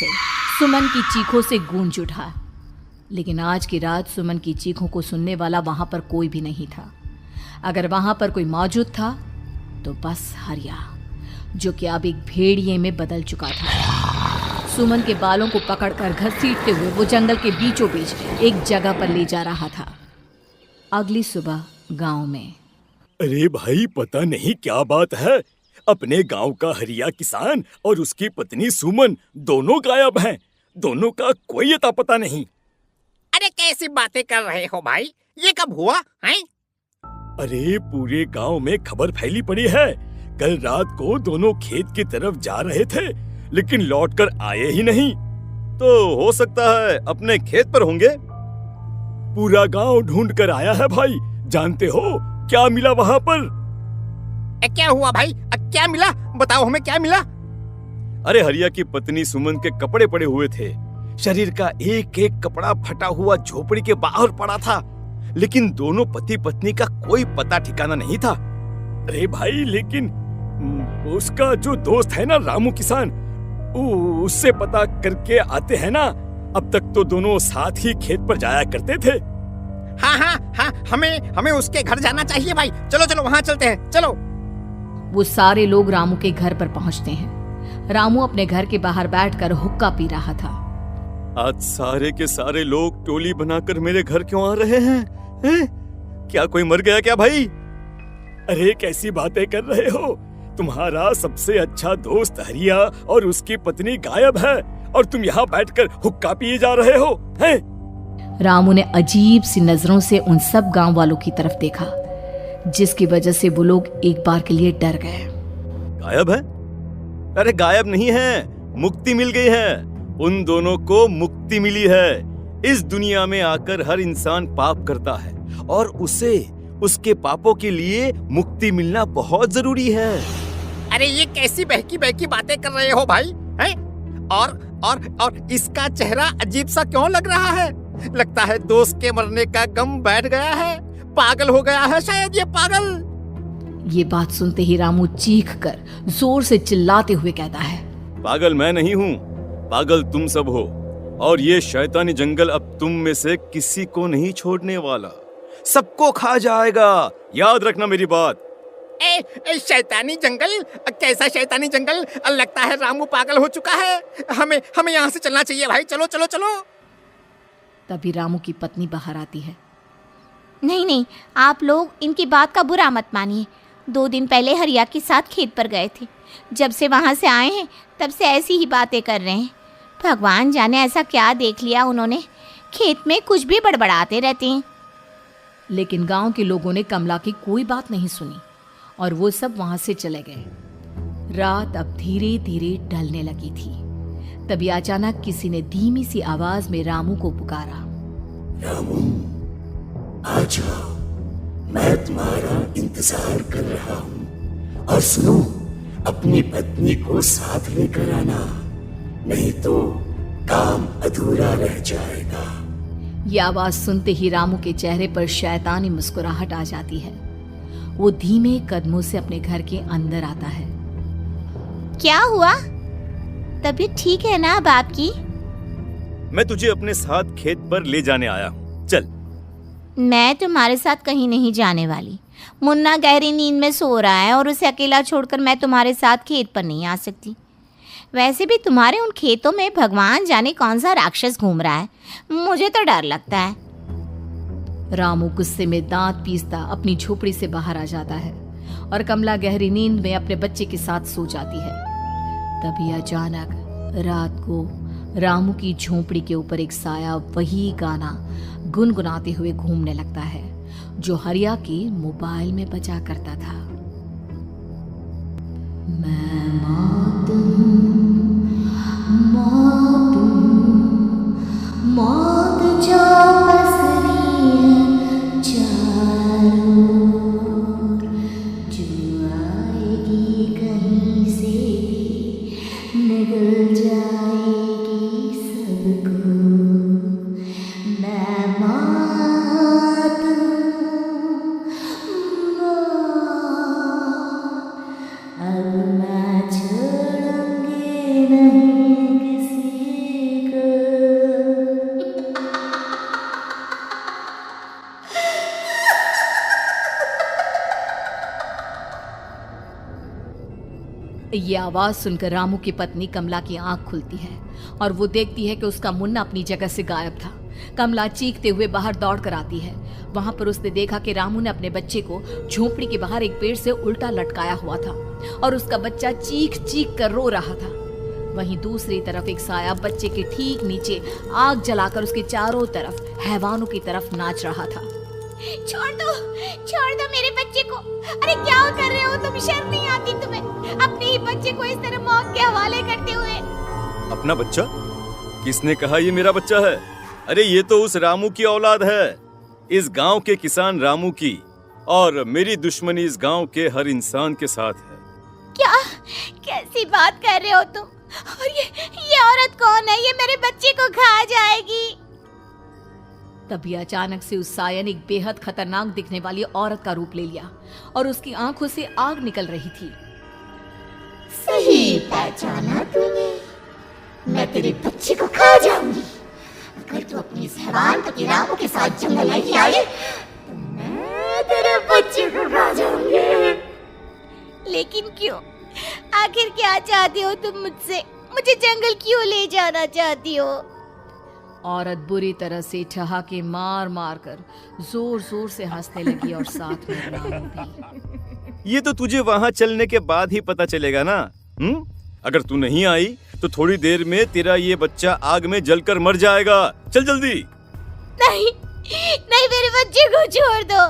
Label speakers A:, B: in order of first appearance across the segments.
A: से, सुमन की चीखों से गूंज उठा। लेकिन आज की रात सुमन की चीखों को सुनने वाला वहां पर कोई भी नहीं था। अगर वहां पर कोई मौजूद था तो बस हरिया, जो कि अब एक भेड़िए में बदल चुका था। सुमन के बालों को पकड़कर घसीटते हुए वो जंगल के बीचों बीच एक जगह पर ले जा रहा था। अगली सुबह गांव में।
B: अरे भाई, पता नहीं क्या बात है, अपने गांव का हरिया किसान और उसकी पत्नी सुमन दोनों गायब हैं। दोनों का कोई अता पता नहीं।
C: अरे कैसी बातें कर रहे हो भाई, ये कब हुआ है?
B: अरे पूरे गांव में खबर फैली पड़ी है। कल रात को दोनों खेत की तरफ जा रहे थे, लेकिन लौटकर आए ही नहीं।
D: तो हो सकता है अपने खेत पर होंगे।
B: पूरा गांव ढूंढ कर आया है भाई। जानते हो क्या मिला वहां पर?
C: क्या हुआ भाई? क्या मिला? बताओ हमें, क्या मिला?
D: अरे हरिया की पत्नी सुमन के कपड़े पड़े हुए थे। शरीर का एक एक कपड़ा फटा हुआ झोपड़ी के बाहर पड़ा था, लेकिन दोनों पति पत्नी का कोई पता ठिकाना नहीं था।
B: अरे भाई, लेकिन उसका जो दोस्त है ना रामू किसान, उससे पता करके आते हैं ना। अब तक तो दोनों साथ ही खेत पर जाया करते थे।
C: हाँ, हमें उसके घर जाना चाहिए भाई। चलो वहाँ चलते हैं, चलो।
A: वो सारे लोग रामू के घर पर पहुंचते हैं। रामू अपने घर के बाहर बैठकर हुक्का पी रहा था।
D: आज सारे के सारे लोग टोली बनाकर मेरे घर क्यों आ रहे हैं? क्या कोई मर गया क्या भाई?
B: अरे कैसी बातें कर रहे हो? तुम्हारा सबसे अच्छा दोस्त हरिया और उसकी पत्नी गायब है और तुम यहाँ बैठकर हुक्का पिए जा रहे हो, हैं?
A: रामू ने अजीब सी नजरों से उन सब गांव वालों की तरफ देखा, जिसकी वजह से वो लोग एक बार के लिए डर गए।
D: गायब है? अरे गायब नहीं है, मुक्ति मिल गई है। उन दोनों को मुक्ति मिली है। इस दुनिया में आकर हर इंसान पाप करता है और उसे उसके पापों के लिए मुक्ति मिलना बहुत जरूरी है।
C: अरे ये कैसी बहकी बहकी बातें कर रहे हो भाई, हैं? और इसका चेहरा अजीब सा क्यों लग रहा है? लगता है दोस्त के मरने का गम बैठ गया है। पागल हो गया है शायद ये पागल।
A: ये बात सुनते ही रामू चीख कर जोर से चिल्लाते हुए कहता है,
D: पागल मैं नहीं हूँ, पागल तुम सब हो। और ये शैतानी जंगल अब तुम में से किसी को नहीं छोड़ने वाला, सबको खा जाएगा। याद रखना मेरी बात।
C: शैतानी जंगल? कैसा शैतानी जंगल? लगता है रामू पागल हो चुका है। हमें यहाँ से चलना चाहिए भाई। चलो।
A: तभी रामू की पत्नी बाहर आती है।
E: नहीं, आप लोग इनकी बात का बुरा मत मानिए। 2 दिन पहले हरिया के साथ खेत पर गए थे। जब से वहाँ से आए हैं तब से ऐसी ही बातें कर रहे हैं। भगवान जाने ऐसा क्या देख लिया उन्होंने, खेत में कुछ भी बड़बड़ाते रहते हैं।
A: लेकिन गांव के लोगों ने कमला की कोई बात नहीं सुनी और वो सब वहां से चले गए। रात अब धीरे धीरे ढलने लगी थी। तभी अचानक किसी ने धीमी सी आवाज में रामू को पुकारा।
F: रामू, आ जाओ, मैं तुम्हारा इंतजार कर रहा हूँ। और सुनो, अपनी पत्नी को साथ लेकर आना, नहीं तो काम अधूरा रह जाएगा।
A: ये आवाज सुनते ही रामू के चेहरे पर शैतानी मुस्कुराहट आ जाती है। वो धीमे कदमों से अपने घर के अंदर आता है।
E: क्या हुआ? तबीयत ठीक है ना अब आपकी?
D: मैं तुझे अपने साथ खेत पर ले जाने आया हूँ, चल।
E: मैं तुम्हारे साथ कहीं नहीं जाने वाली। मुन्ना गहरी नींद में सो रहा है और उसे अकेला छोड़कर मैं तुम्हारे साथ खेत पर नहीं आ सकती। वैसे भी तुम्हारे उन खेतों में भगवान जाने कौन सा राक्षस घूम रहा है, मुझे तो डर लगता है।
A: रामू गुस्से में दांत पीसता अपनी झोपड़ी से बाहर आ जाता है और कमला गहरी नींद में अपने बच्चे के साथ सो जाती है। तभी अचानक रात को रामू की झोपड़ी के ऊपर एक साया वही गाना गुनगुनाते हुए घूमने लगता है जो हरिया के मोबाइल में बजा करता था। मैं मौत जो पसरी है चारों ओर, जो आएगी कहीं से भी निगल जाएगी सबको। मैं मौत अब मैं छोड़ूंगी ये आवाज सुनकर रामू की पत्नी कमला की आंख खुलती है और वो देखती है कि उसका मुन्ना अपनी जगह से गायब था। कमला चीखते हुए बाहर दौड़ कर आती है। वहां पर उसने देखा कि रामू ने अपने बच्चे को झोपड़ी के बाहर एक पेड़ से उल्टा लटकाया हुआ था और उसका बच्चा चीख चीख कर रो रहा था। वहीं दूसरी तरफ एक साया बच्चे के ठीक नीचे आग जलाकर उसके चारों तरफ हैवानों की तरफ नाच रहा था।
E: छोड़ दो मेरे बच्चे को। अरे क्या कर रहे हो तुम? शर्म नहीं आती तुम्हें अपने ही बच्चे को इस तरह मौत के हवाले करते हुए?
D: अपना बच्चा? किसने कहा ये मेरा बच्चा है? अरे ये तो उस रामू की औलाद है, इस गांव के किसान रामू की, और मेरी दुश्मनी इस गांव के हर इंसान के साथ है।
E: क्या? कैसी बात कर रहे हो तुम? और ये औरत कौन है? ये मेरे बच्चे को खा जाएगी।
A: तभी अचानक से उस साया ने एक बेहद खतरनाक दिखने वाली औरत का रूप ले लिया और उसकी आंखों से आग निकल रही थी।
F: सही पहचाना तूने, मैं तेरे बच्चे को खा जाऊंगी। अगर तू अपनी इस हैवान पति रामू के साथ जंगल नहीं आई तो मैं तेरे बच्चे को खा जाऊंगी।
E: लेकिन क्यों? आखिर क्या चाहती हो तुम मुझसे? मुझे जंगल क्यों ले जाना चाहती हो?
A: औरत बुरी तरह से ठहाके मार मार कर जोर जोर से हंसने लगी और साथ में रामू भी।
D: ये तो तुझे वहां चलने के बाद ही पता चलेगा ना। अगर तू नहीं आई तो थोड़ी देर में तेरा ये बच्चा आग में जलकर मर जाएगा। चल जल्दी।
E: नहीं, मेरे बच्चे को छोड़ दो।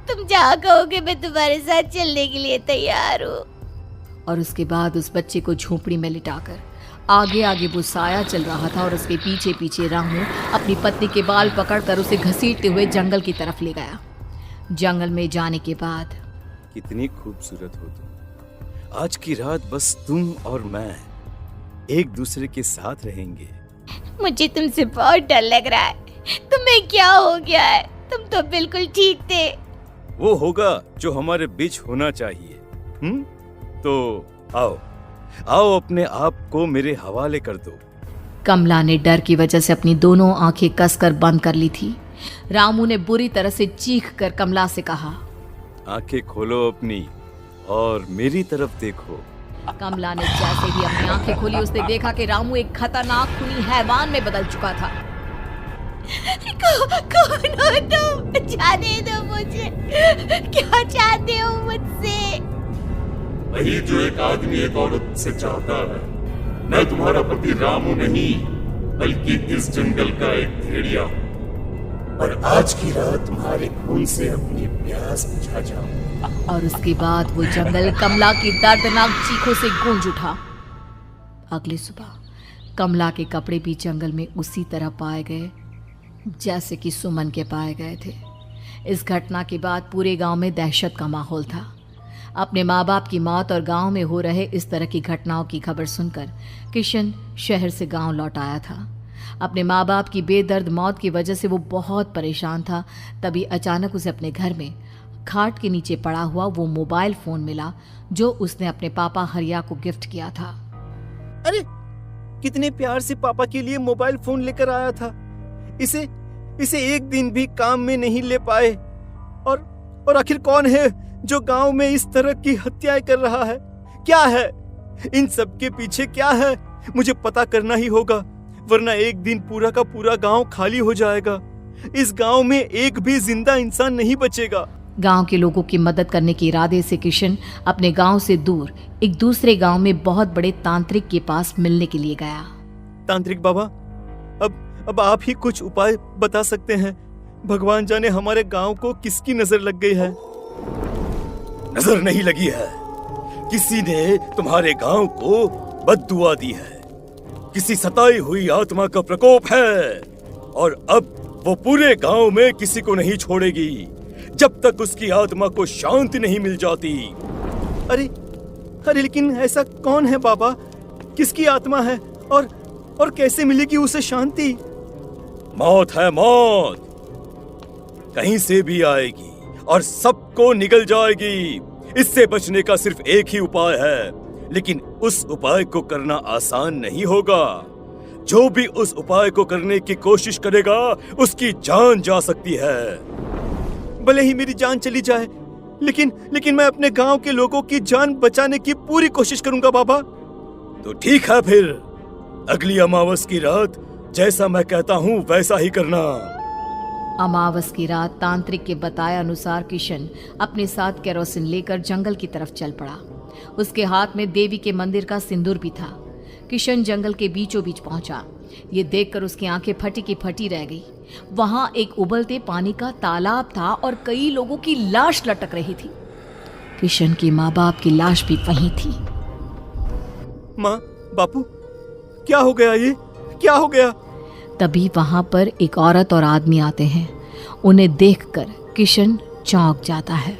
E: तुम जहाँ कहोगे मैं तुम्हारे साथ चलने के लिए तैयार हूँ।
A: और उसके बाद उस बच्चे को झोपड़ी में लिटाकर आगे आगे वो साया चल रहा था और उसके पीछे पीछे रामू अपनी पत्नी के बाल पकड़कर उसे घसीटते हुए जंगल की तरफ ले गया। जंगल में जाने के बाद,
D: कितनी खूबसूरत हो तुम। आज की रात बस तुम और मैं एक दूसरे के साथ रहेंगे।
E: मुझे तुमसे बहुत डर लग रहा है। तुम्हें क्या हो गया है? तुम तो बिल्कुल ठीक थे।
D: वो होगा जो हमारे बीच होना चाहिए। तो आओ अपने आप को मेरे हवाले कर दो।
A: कमला ने डर की वजह से अपनी दोनों आंखें कसकर बंद कर ली थी। रामू ने बुरी तरह से चीख कर कमला से कहा,
D: आंखें खोलो अपनी और मेरी तरफ देखो।
A: कमला ने जैसे ही अपनी आंखें खोली उसने देखा कि रामू एक खतरनाक खूनी हैवान में बदल चुका था।
E: कौन हो तुम? जाने दो मुझे। क्या चाहते हो मुझसे?
F: वही जो एक आदमी एक औरत से चाहता है। मैं तुम्हारा पति रामू नहीं बल्कि इस जंगल का एक भेड़िया हूँ, और आज की रात तुम्हारे खून से अपनी प्यास बुझा जाऊं।
A: और उसके बाद वो जंगल कमला की दर्दनाक चीखों से गूंज उठा। अगली सुबह कमला के कपड़े भी जंगल में उसी तरह पाए गए जैसे कि सुमन के पाए गए थे। इस घटना के बाद पूरे गांव में दहशत का माहौल था। अपने माँ बाप की मौत और गांव में हो रहे इस तरह की घटनाओं की खबर सुनकर किशन शहर से गांव लौट आया था। अपने माँ बाप की बेदर्द मौत की वजह से वो बहुत परेशान था। तभी अचानक उसे अपने घर में खाट के नीचे पड़ा हुआ वो मोबाइल फोन मिला जो उसने अपने पापा हरिया को गिफ्ट किया था।
D: अरे कितने प्यार से पापा के लिए मोबाइल फोन लेकर आया था। इसे एक दिन भी काम में नहीं ले पाए। और आखिर कौन है जो गांव में इस तरह की हत्याएं कर रहा है? क्या है इन सब के पीछे? क्या है? मुझे पता करना ही होगा, वरना एक दिन पूरा का पूरा गांव खाली हो जाएगा। इस गांव में एक भी जिंदा इंसान नहीं बचेगा।
A: गांव के लोगों की मदद करने के इरादे से किशन अपने गांव से दूर एक दूसरे गांव में बहुत बड़े तांत्रिक के पास मिलने के लिए गया।
D: तांत्रिक बाबा, अब आप ही कुछ उपाय बता सकते हैं। भगवान जाने हमारे गांव को किसकी नजर लग गई है।
B: नजर नहीं लगी है, किसी ने तुम्हारे गांव को बद्दुआ दी है। किसी सताई हुई आत्मा का प्रकोप है और अब वो पूरे गांव में किसी को नहीं छोड़ेगी जब तक उसकी आत्मा को शांति नहीं मिल जाती।
D: अरे लेकिन ऐसा कौन है बाबा? किसकी आत्मा है और कैसे मिलेगी उसे शांति?
B: मौत है, मौत कहीं से भी आएगी और सबको निगल जाएगी। इससे बचने का सिर्फ एक ही उपाय है, लेकिन उस उपाय को करना आसान नहीं होगा। जो भी उस उपाय को करने की कोशिश करेगा उसकी जान जा सकती है।
D: भले ही मेरी जान चली जाए, लेकिन मैं अपने गांव के लोगों की जान बचाने की पूरी कोशिश करूंगा बाबा।
B: तो ठीक है, फिर अगली अमावस की रात जैसा मैं कहता हूँ वैसा ही करना।
A: अमावस की रात तांत्रिक के बताए अनुसार किशन अपने साथ केरोसिन लेकर जंगल की तरफ चल पड़ा। उसके हाथ में देवी के मंदिर का सिंदूर भी था। किशन जंगल के बीचों बीच पहुंचा। ये देखकर उसकी आंखें फटी की फटी रह गई। वहां एक उबलते पानी का तालाब था और कई लोगों की लाश लटक रही थी। किशन की माँ बाप की लाश भी वहीं थी।
D: माँ, बापू, क्या हो गया? ये क्या हो गया?
A: तभी वहां पर एक औरत और आदमी आते हैं। उन्हें देखकर किशन चौंक जाता है।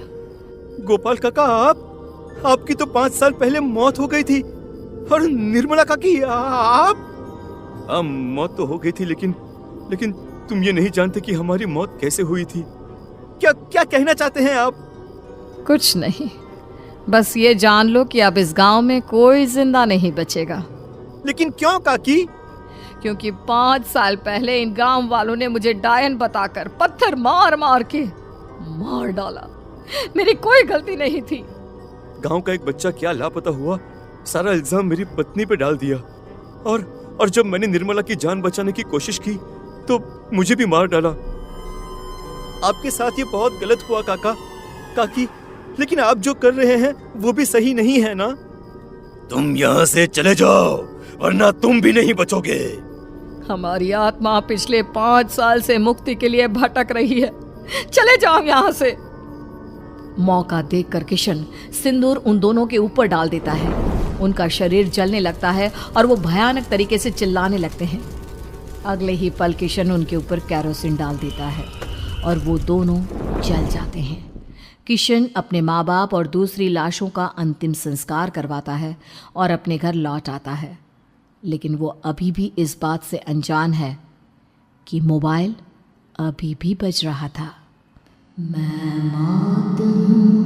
D: गोपाल काका, आपकी तो 5 साल पहले मौत हो गई थी। और निर्मला काकी, आप? मौत तो हो गई थी, लेकिन तुम ये नहीं जानते कि हमारी मौत कैसे हुई थी। क्या कहना चाहते हैं आप?
A: कुछ नहीं, बस ये जान लो कि अब इस गांव में कोई जिंदा नहीं बचेगा।
D: लेकिन क्यों काकी?
A: क्योंकि 5 साल पहले इन गांव वालों ने मुझे डायन बताकर पत्थर मार मार के मार डाला। मेरी कोई गलती नहीं थी।
D: गांव का एक बच्चा क्या लापता हुआ, सारा इल्जाम मेरी पत्नी पे डाल दिया। और जब मैंने निर्मला की जान बचाने की कोशिश की तो मुझे भी मार डाला। आपके साथ ये बहुत गलत हुआ काकी, लेकिन आप जो कर रहे हैं वो भी सही नहीं है ना?
B: तुम यहाँ से चले जाओ वरना तुम भी नहीं बचोगे।
A: हमारी आत्मा पिछले 5 साल से मुक्ति के लिए भटक रही है। चले जाओ यहाँ से। मौका देखकर किशन सिंदूर उन दोनों के ऊपर डाल देता है। उनका शरीर जलने लगता है और वो भयानक तरीके से चिल्लाने लगते हैं। अगले ही पल किशन उनके ऊपर केरोसिन डाल देता है और वो दोनों जल जाते हैं। किशन अपने माँ बाप और दूसरी लाशों का अंतिम संस्कार करवाता है और अपने घर लौट आता है। लेकिन वो अभी भी इस बात से अनजान है कि मोबाइल अभी भी बज रहा था। मैं मौत हूँ।